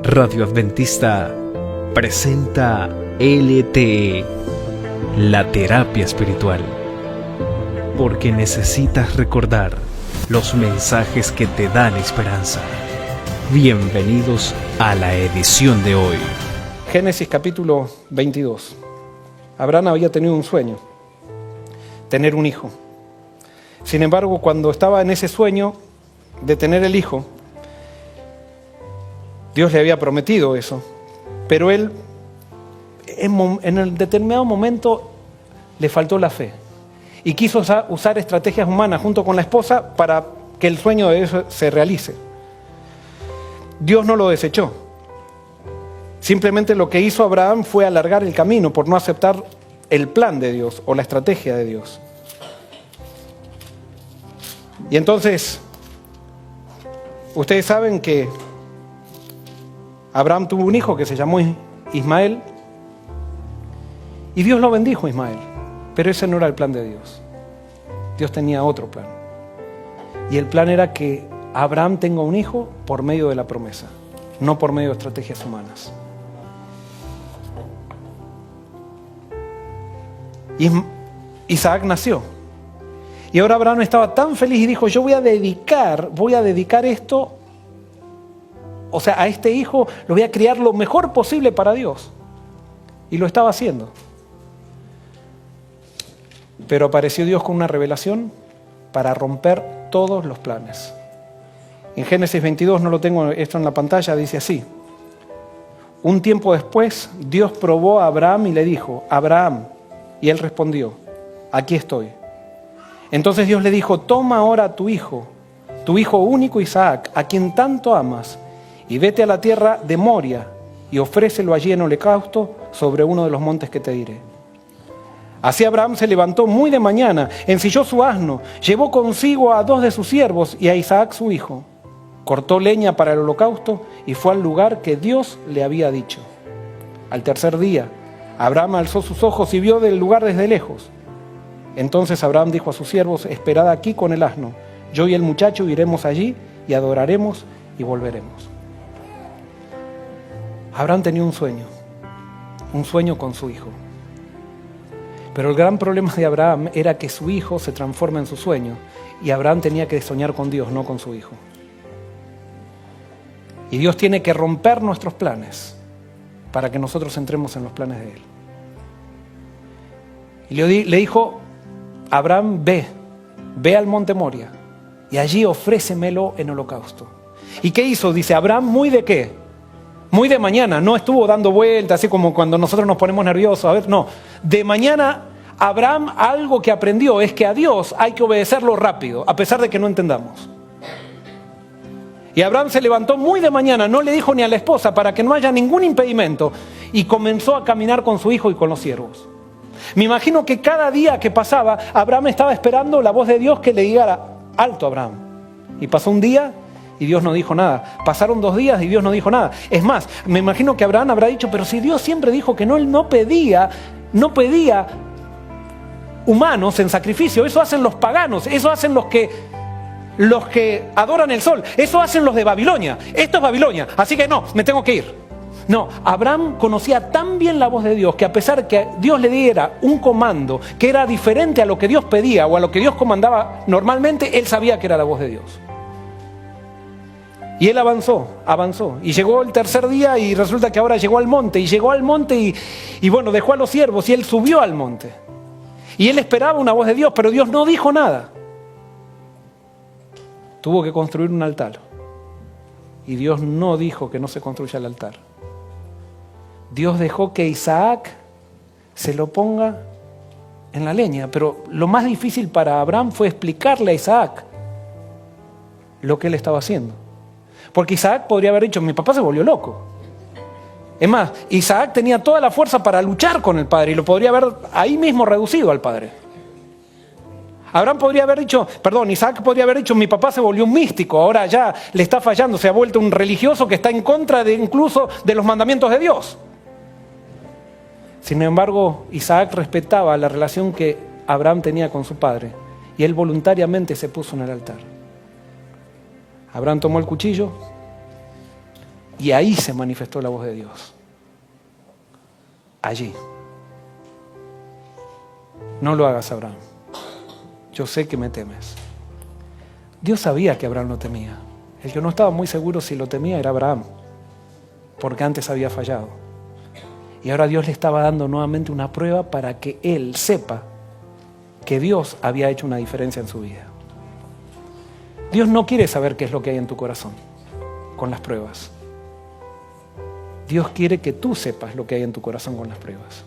Radio Adventista presenta LTE, la terapia espiritual. Porque necesitas recordar los mensajes que te dan esperanza. Bienvenidos a la edición de hoy. Génesis capítulo 22. Abraham había tenido un sueño, tener un hijo. Sin embargo, cuando estaba en ese sueño de tener el hijo, Dios le había prometido eso, pero él en el determinado momento le faltó la fe y quiso usar estrategias humanas junto con la esposa para que el sueño de eso se realice. Dios no lo desechó. Simplemente lo que hizo Abraham fue alargar el camino por no aceptar el plan de Dios o la estrategia de Dios. Y entonces, ustedes saben que Abraham tuvo un hijo que se llamó Ismael, y Dios lo bendijo a Ismael, pero ese no era el plan de Dios. Dios tenía otro plan, y el plan era que Abraham tenga un hijo por medio de la promesa, no por medio de estrategias humanas. Isaac nació, y ahora Abraham estaba tan feliz y dijo: yo voy a dedicar esto, o sea, a este hijo lo voy a criar lo mejor posible para Dios. Y lo estaba haciendo. Pero apareció Dios con una revelación para romper todos los planes. En Génesis 22, no lo tengo esto en la pantalla, dice así: un tiempo después, Dios probó a Abraham y le dijo: Abraham. Y él respondió: aquí estoy. Entonces Dios le dijo: toma ahora tu hijo único Isaac, a quien tanto amas, y vete a la tierra de Moria y ofrécelo allí en holocausto sobre uno de los montes que te diré. Así Abraham se levantó muy de mañana, ensilló su asno, llevó consigo a 2 de sus siervos y a Isaac su hijo. Cortó leña para el holocausto y fue al lugar que Dios le había dicho. Al tercer día, Abraham alzó sus ojos y vio del lugar desde lejos. Entonces Abraham dijo a sus siervos: esperad aquí con el asno, yo y el muchacho iremos allí y adoraremos y volveremos. Abraham tenía un sueño con su hijo. Pero el gran problema de Abraham era que su hijo se transforma en su sueño, y Abraham tenía que soñar con Dios, no con su hijo. Y Dios tiene que romper nuestros planes para que nosotros entremos en los planes de Él. Y le dijo: Abraham, ve al monte Moria y allí ofrécemelo en holocausto. ¿Y qué hizo? Dice Abraham, ¿muy de qué? Muy de mañana, no estuvo dando vueltas, así como cuando nosotros nos ponemos nerviosos. A ver, no. De mañana, Abraham algo que aprendió es que a Dios hay que obedecerlo rápido, a pesar de que no entendamos. Y Abraham se levantó muy de mañana, no le dijo ni a la esposa para que no haya ningún impedimento, y comenzó a caminar con su hijo y con los siervos. Me imagino que cada día que pasaba, Abraham estaba esperando la voz de Dios que le dijera: alto, Abraham. Y pasó un día y Dios no dijo nada. Pasaron 2 días y Dios no dijo nada. Es más, me imagino que Abraham habrá dicho: pero si Dios siempre dijo que no, él no pedía humanos en sacrificio. Eso hacen los paganos, eso hacen los que adoran el sol, eso hacen los de Babilonia. Esto es Babilonia, así que no, me tengo que ir. No, Abraham conocía tan bien la voz de Dios que a pesar que Dios le diera un comando que era diferente a lo que Dios pedía o a lo que Dios comandaba normalmente, él sabía que era la voz de Dios. Y él avanzó, y llegó el tercer día, y resulta que ahora llegó al monte, y bueno, dejó a los siervos y él subió al monte. Y él esperaba una voz de Dios, pero Dios no dijo nada. Tuvo que construir un altar, y Dios no dijo que no se construya el altar. Dios dejó que Isaac se lo ponga en la leña, pero lo más difícil para Abraham fue explicarle a Isaac lo que él estaba haciendo. Porque Isaac podría haber dicho: mi papá se volvió loco. Es más, Isaac tenía toda la fuerza para luchar con el padre y lo podría haber ahí mismo reducido al padre. Isaac podría haber dicho: mi papá se volvió un místico, ahora ya le está fallando, se ha vuelto un religioso que está en contra incluso de los mandamientos de Dios. Sin embargo, Isaac respetaba la relación que Abraham tenía con su padre y él voluntariamente se puso en el altar. Abraham tomó el cuchillo Y ahí se manifestó la voz de Dios. Allí. No lo hagas, Abraham. Yo sé que me temes. Dios sabía que Abraham lo temía. El que no estaba muy seguro si lo temía era Abraham, porque antes había fallado. Y ahora Dios le estaba dando nuevamente una prueba para que él sepa que Dios había hecho una diferencia en su vida. Dios no quiere saber qué es lo que hay en tu corazón con las pruebas. Dios quiere que tú sepas lo que hay en tu corazón con las pruebas.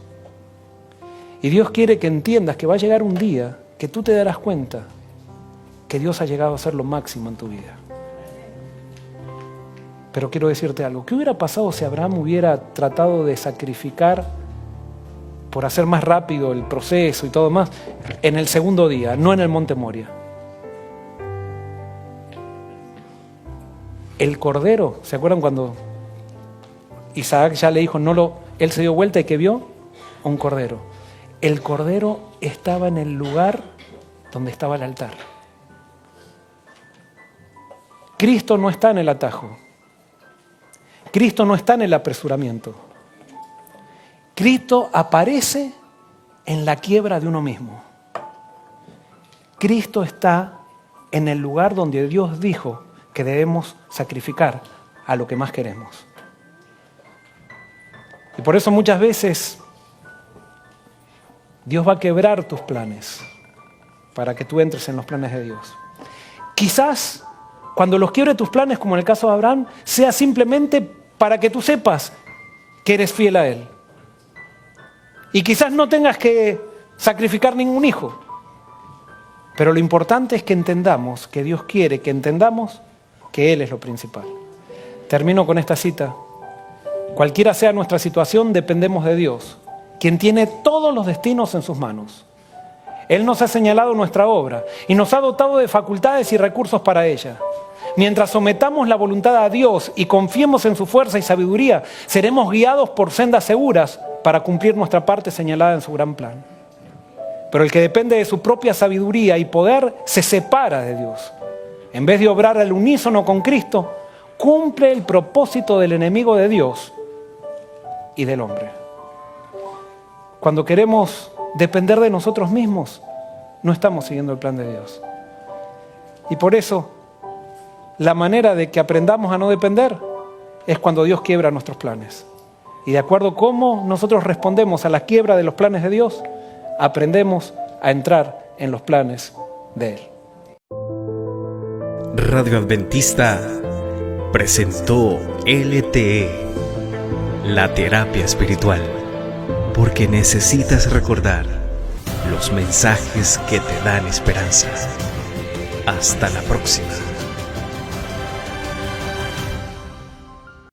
Y Dios quiere que entiendas que va a llegar un día que tú te darás cuenta que Dios ha llegado a ser lo máximo en tu vida. Pero quiero decirte algo. ¿Qué hubiera pasado si Abraham hubiera tratado de sacrificar por hacer más rápido el proceso y todo más en el segundo día, no en el monte Moria? El cordero, ¿se acuerdan cuando Isaac ya le dijo, él se dio vuelta y que vio? Un cordero. El cordero estaba en el lugar donde estaba el altar. Cristo no está en el atajo. Cristo no está en el apresuramiento. Cristo aparece en la quiebra de uno mismo. Cristo está en el lugar donde Dios dijo que debemos sacrificar a lo que más queremos. Y por eso muchas veces Dios va a quebrar tus planes para que tú entres en los planes de Dios. Quizás cuando los quiebre tus planes, como en el caso de Abraham, sea simplemente para que tú sepas que eres fiel a Él. Y quizás no tengas que sacrificar ningún hijo. Pero lo importante es que entendamos que Dios quiere que entendamos que Él es lo principal. Termino con esta cita. Cualquiera sea nuestra situación, dependemos de Dios, quien tiene todos los destinos en sus manos. Él nos ha señalado nuestra obra y nos ha dotado de facultades y recursos para ella. Mientras sometamos la voluntad a Dios y confiemos en su fuerza y sabiduría, seremos guiados por sendas seguras para cumplir nuestra parte señalada en su gran plan. Pero el que depende de su propia sabiduría y poder se separa de Dios. En vez de obrar al unísono con Cristo, cumple el propósito del enemigo de Dios y del hombre. Cuando queremos depender de nosotros mismos, no estamos siguiendo el plan de Dios. Y por eso, la manera de que aprendamos a no depender es cuando Dios quiebra nuestros planes. Y de acuerdo a cómo nosotros respondemos a la quiebra de los planes de Dios, aprendemos a entrar en los planes de Él. Radio Adventista presentó LTE, la terapia espiritual, porque necesitas recordar los mensajes que te dan esperanza. Hasta la próxima.